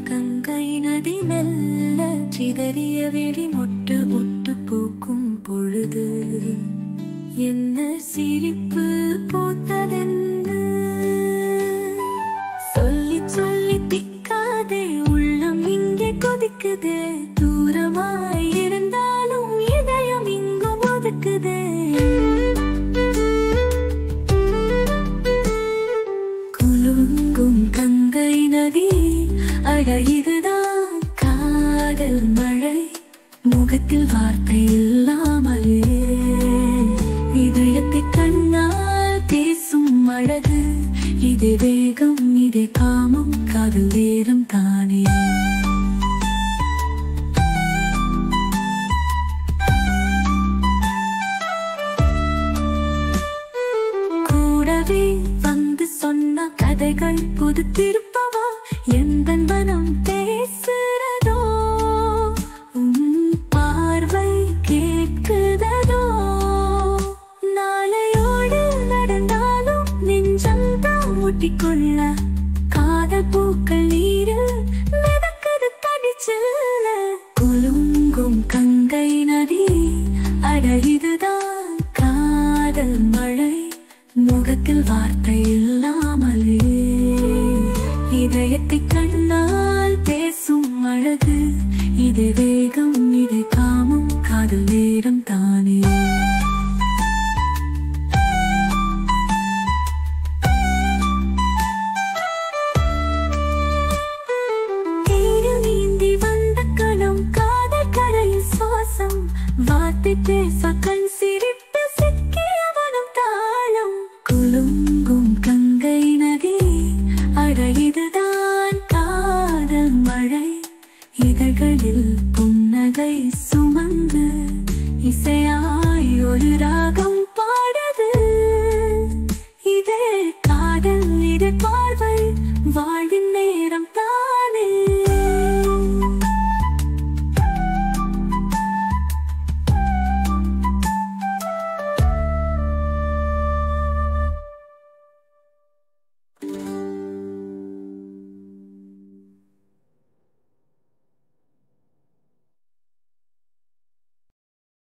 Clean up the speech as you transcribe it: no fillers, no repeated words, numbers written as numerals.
கங்கை நதி மெல்ல சிதறிய வெடி மொட்டு மொட்டு பூக்கும் பொழுது என்ன சிரிப்பு பூத்ததென்று சொல்லி சொல்லி திக்காதே, உள்ளம் இங்கே கொதிக்குதே, தூரமாய் இருந்தாலும் இதயம் இங்கும் ஒதுக்குதே. குலுங்கும் கங்கை நதி, அட இதுதான் காதல் மழை, முகத்தில் வார்த்தை இல்லாமலே இதயத்தை கண்ணால் பேசும் அழகு. இதே வேகம், இதே காமம், காதல் நேரம் தானே. கூடவே வந்து சொன்ன கதைகள் புது திருப்பவா, எந்த மனம் பேசுறதோ, பார்வை கேட்குதோ. நாளையோடு நடந்தாலும் நெஞ்சம்தான் ஊட்டிக்கொள்ள, காதல் பூக்கள் நீரில் மிதக்குது தனிச்சல்ல. குலுங்கும் கங்கை நதி, அட இதுதான் காதல் மழை, முகத்தில் வார்த்தை இல்லாமலே இதயத்தை கண்ணால் பேசும் அழகு. இது வேகம், இது காமம், காதல் நேரம் தானே. நீந்தி வந்த கணம், காதல் கரையில் சுவாசம், வார்த்தை பேச கண் சிரிப்பு சிக்கிய மனம் தாளம். குலுங்கும் கங்கை நதி, அட இதுதான் காதல் மழை, இதழ்களில் புன்னகை சுமந்து இசையாய் ஒரு ராகம்.